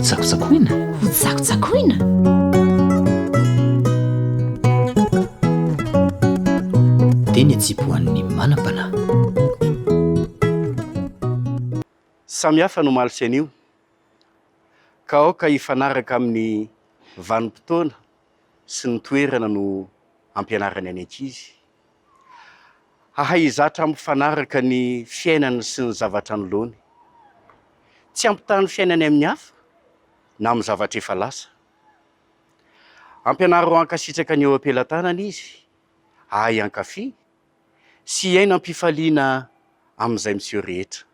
tsakotsakona ho tsakotsakoina dia ny atsipoan'ny manam-panahy samihafa no malisy an'io ka aoka hifanaraka amin'ny vanim-potoana sy ny toerana no ampianarany any ankizy hahay izatra ampifanaraka ny fiainany sy ny zavatra noloany tsy ampitany fiainany amin'ny hafa na amin'ny zavatra efa lasa ampianary ho ankasitraka ny eo am-pelantanana izy ahay ankafy sy iaina am-pifaliana amin'izay miseho rehetra